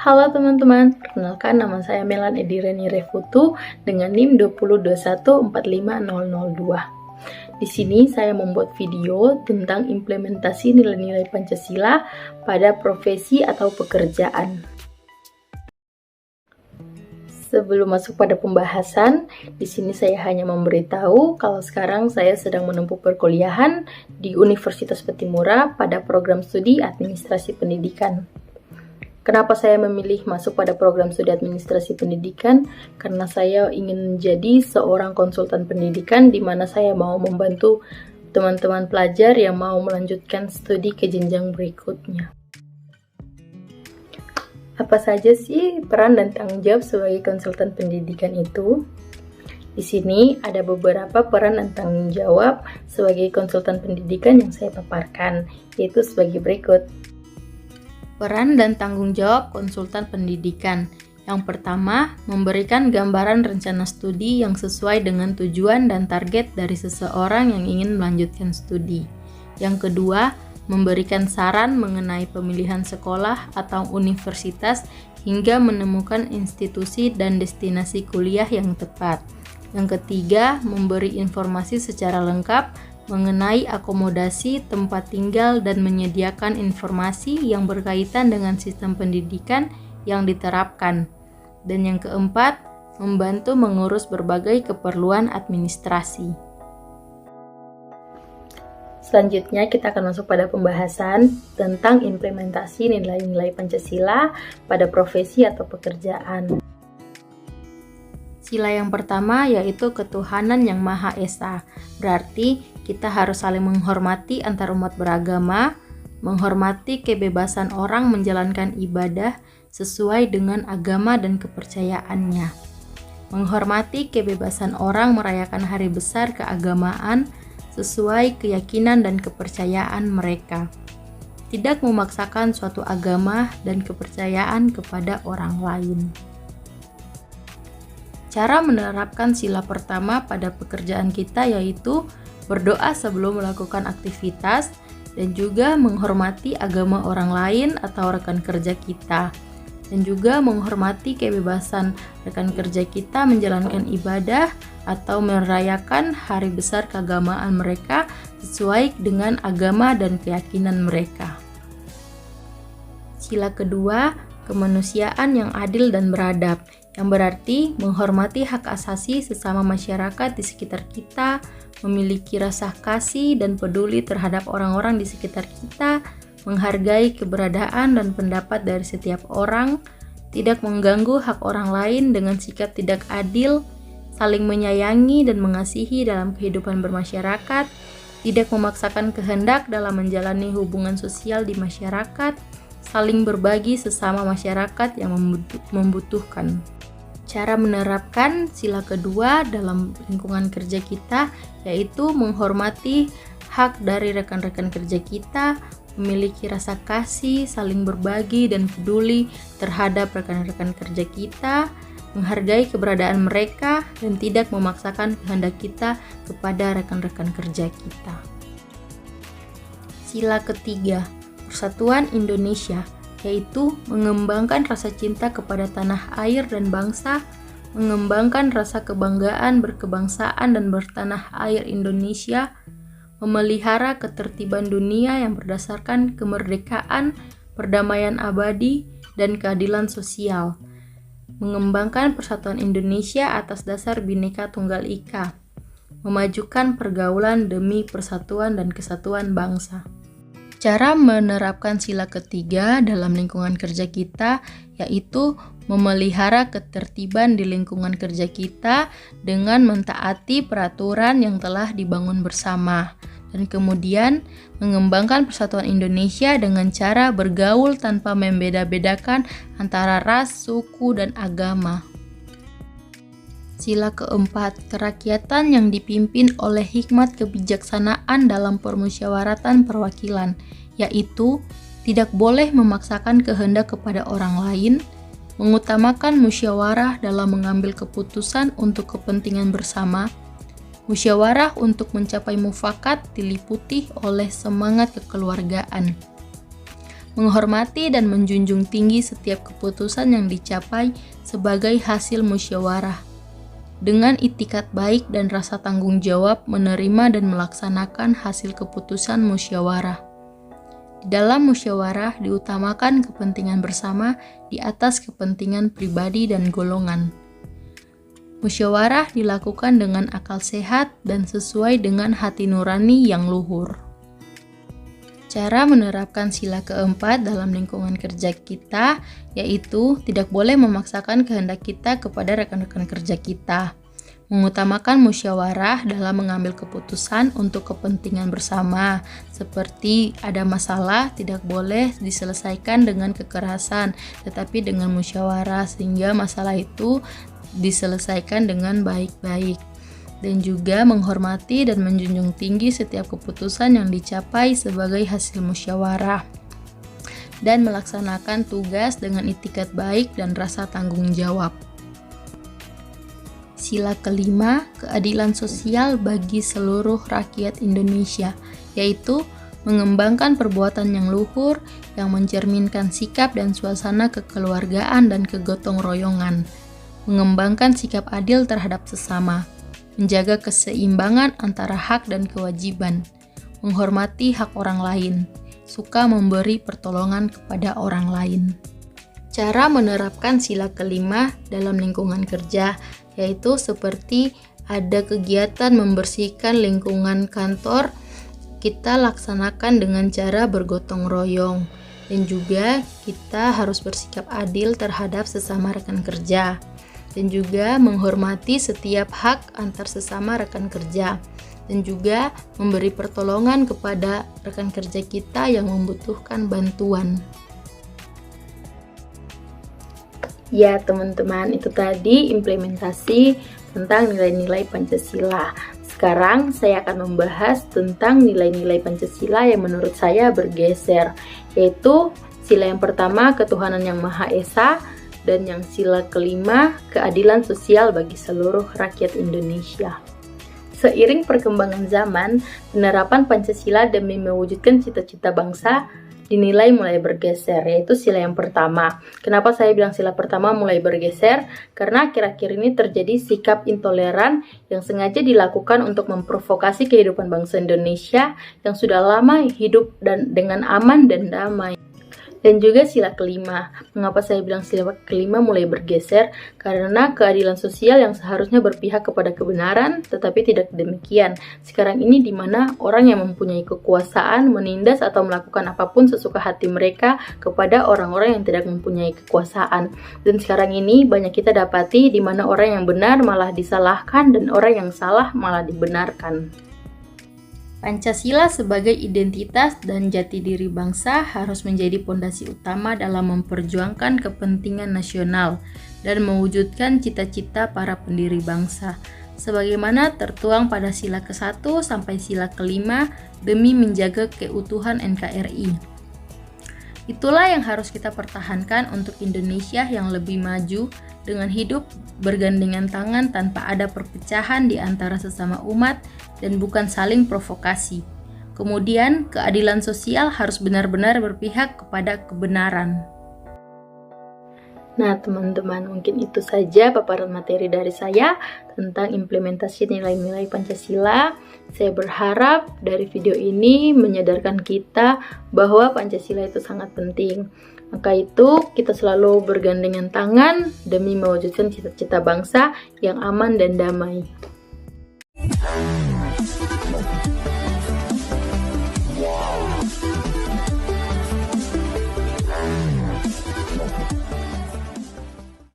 Halo teman-teman, perkenalkan nama saya Melan Edireni Refutu dengan NIM 202145002. Di sini saya membuat video tentang implementasi nilai-nilai Pancasila pada profesi atau pekerjaan. Sebelum masuk pada pembahasan, di sini saya hanya memberitahu kalau sekarang saya sedang menempuh perkuliahan di Universitas Petimura pada program studi Administrasi Pendidikan. Kenapa saya memilih masuk pada program studi administrasi pendidikan? Karena saya ingin menjadi seorang konsultan pendidikan di mana saya mau membantu teman-teman pelajar yang mau melanjutkan studi ke jenjang berikutnya. Apa saja sih peran dan tanggung jawab sebagai konsultan pendidikan itu? Di sini ada beberapa peran dan tanggung jawab sebagai konsultan pendidikan yang saya paparkan, yaitu sebagai berikut. Peran dan tanggung jawab konsultan pendidikan. Yang pertama, memberikan gambaran rencana studi yang sesuai dengan tujuan dan target dari seseorang yang ingin melanjutkan studi. Yang kedua, memberikan saran mengenai pemilihan sekolah atau universitas hingga menemukan institusi dan destinasi kuliah yang tepat. Yang ketiga, memberi informasi secara lengkap mengenai akomodasi, tempat tinggal, dan menyediakan informasi yang berkaitan dengan sistem pendidikan yang diterapkan. Dan yang keempat, membantu mengurus berbagai keperluan administrasi. Selanjutnya kita akan masuk pada pembahasan tentang implementasi nilai-nilai Pancasila pada profesi atau pekerjaan. Sila yang pertama yaitu ketuhanan yang Maha Esa. Berarti kita harus saling menghormati antar umat beragama, menghormati kebebasan orang menjalankan ibadah sesuai dengan agama dan kepercayaannya. Menghormati kebebasan orang merayakan hari besar keagamaan sesuai keyakinan dan kepercayaan mereka. Tidak memaksakan suatu agama dan kepercayaan kepada orang lain. Cara menerapkan sila pertama pada pekerjaan kita yaitu berdoa sebelum melakukan aktivitas dan juga menghormati agama orang lain atau rekan kerja kita, dan juga menghormati kebebasan rekan kerja kita menjalankan ibadah atau merayakan hari besar keagamaan mereka sesuai dengan agama dan keyakinan mereka. Sila kedua, kemanusiaan yang adil dan beradab, yang berarti menghormati hak asasi sesama masyarakat di sekitar kita, memiliki rasa kasih dan peduli terhadap orang-orang di sekitar kita, menghargai keberadaan dan pendapat dari setiap orang, tidak mengganggu hak orang lain dengan sikap tidak adil, saling menyayangi dan mengasihi dalam kehidupan bermasyarakat, tidak memaksakan kehendak dalam menjalani hubungan sosial di masyarakat, saling berbagi sesama masyarakat yang membutuhkan. Cara menerapkan sila kedua dalam lingkungan kerja kita yaitu menghormati hak dari rekan-rekan kerja kita, memiliki rasa kasih, saling berbagi dan peduli terhadap rekan-rekan kerja kita, menghargai keberadaan mereka, dan tidak memaksakan kehendak kita kepada rekan-rekan kerja kita. Sila ketiga, Persatuan Indonesia, yaitu mengembangkan rasa cinta kepada tanah air dan bangsa, mengembangkan rasa kebanggaan berkebangsaan dan bertanah air Indonesia, memelihara ketertiban dunia yang berdasarkan kemerdekaan, perdamaian abadi, dan keadilan sosial, mengembangkan persatuan Indonesia atas dasar Bhinneka Tunggal Ika, memajukan pergaulan demi persatuan dan kesatuan bangsa. Cara menerapkan sila ketiga dalam lingkungan kerja kita yaitu memelihara ketertiban di lingkungan kerja kita dengan mentaati peraturan yang telah dibangun bersama, dan kemudian mengembangkan persatuan Indonesia dengan cara bergaul tanpa membeda-bedakan antara ras, suku, dan agama. Sila keempat, kerakyatan yang dipimpin oleh hikmat kebijaksanaan dalam permusyawaratan perwakilan, yaitu tidak boleh memaksakan kehendak kepada orang lain, mengutamakan musyawarah dalam mengambil keputusan untuk kepentingan bersama, musyawarah untuk mencapai mufakat diliputi oleh semangat kekeluargaan, menghormati dan menjunjung tinggi setiap keputusan yang dicapai sebagai hasil musyawarah, dengan itikat baik dan rasa tanggung jawab menerima dan melaksanakan hasil keputusan musyawarah. Di dalam musyawarah diutamakan kepentingan bersama di atas kepentingan pribadi dan golongan. Musyawarah dilakukan dengan akal sehat dan sesuai dengan hati nurani yang luhur. Cara menerapkan sila keempat dalam lingkungan kerja kita yaitu tidak boleh memaksakan kehendak kita kepada rekan-rekan kerja kita. Mengutamakan musyawarah dalam mengambil keputusan untuk kepentingan bersama. Seperti ada masalah tidak boleh diselesaikan dengan kekerasan, tetapi dengan musyawarah sehingga masalah itu diselesaikan dengan baik-baik. Dan juga menghormati dan menjunjung tinggi setiap keputusan yang dicapai sebagai hasil musyawarah, dan melaksanakan tugas dengan itikat baik dan rasa tanggung jawab. Sila kelima, keadilan sosial bagi seluruh rakyat Indonesia, yaitu mengembangkan perbuatan yang luhur yang mencerminkan sikap dan suasana kekeluargaan dan kegotong royongan, mengembangkan sikap adil terhadap sesama, menjaga keseimbangan antara hak dan kewajiban, menghormati hak orang lain, suka memberi pertolongan kepada orang lain. Cara menerapkan sila kelima dalam lingkungan kerja yaitu seperti ada kegiatan membersihkan lingkungan kantor, kita laksanakan dengan cara bergotong royong, dan juga kita harus bersikap adil terhadap sesama rekan kerja, dan juga menghormati setiap hak antar sesama rekan kerja, dan juga memberi pertolongan kepada rekan kerja kita yang membutuhkan bantuan. Ya teman-teman, itu tadi implementasi tentang nilai-nilai Pancasila. Sekarang saya akan membahas tentang nilai-nilai Pancasila yang menurut saya bergeser, yaitu sila yang pertama, ketuhanan yang Maha Esa, dan yang sila kelima, keadilan sosial bagi seluruh rakyat Indonesia. Seiring perkembangan zaman, penerapan Pancasila demi mewujudkan cita-cita bangsa dinilai mulai bergeser, yaitu sila yang pertama. Kenapa saya bilang sila pertama mulai bergeser? Karena akhir-akhir ini terjadi sikap intoleran yang sengaja dilakukan untuk memprovokasi kehidupan bangsa Indonesia yang sudah lama hidup dengan aman dan damai. Dan juga sila kelima. Mengapa saya bilang sila kelima mulai bergeser? Karena keadilan sosial yang seharusnya berpihak kepada kebenaran, tetapi tidak demikian. Sekarang ini di mana orang yang mempunyai kekuasaan menindas atau melakukan apapun sesuka hati mereka kepada orang-orang yang tidak mempunyai kekuasaan. Dan sekarang ini banyak kita dapati di mana orang yang benar malah disalahkan dan orang yang salah malah dibenarkan. Pancasila sebagai identitas dan jati diri bangsa harus menjadi pondasi utama dalam memperjuangkan kepentingan nasional dan mewujudkan cita-cita para pendiri bangsa, sebagaimana tertuang pada sila ke-1 sampai sila ke-5 demi menjaga keutuhan NKRI. Itulah yang harus kita pertahankan untuk Indonesia yang lebih maju dengan hidup bergandengan tangan tanpa ada perpecahan di antara sesama umat dan bukan saling provokasi. Kemudian, keadilan sosial harus benar-benar berpihak kepada kebenaran. Nah teman-teman, mungkin itu saja paparan materi dari saya tentang implementasi nilai-nilai Pancasila. Saya berharap dari video ini menyadarkan kita bahwa Pancasila itu sangat penting. Maka itu kita selalu bergandengan tangan demi mewujudkan cita-cita bangsa yang aman dan damai.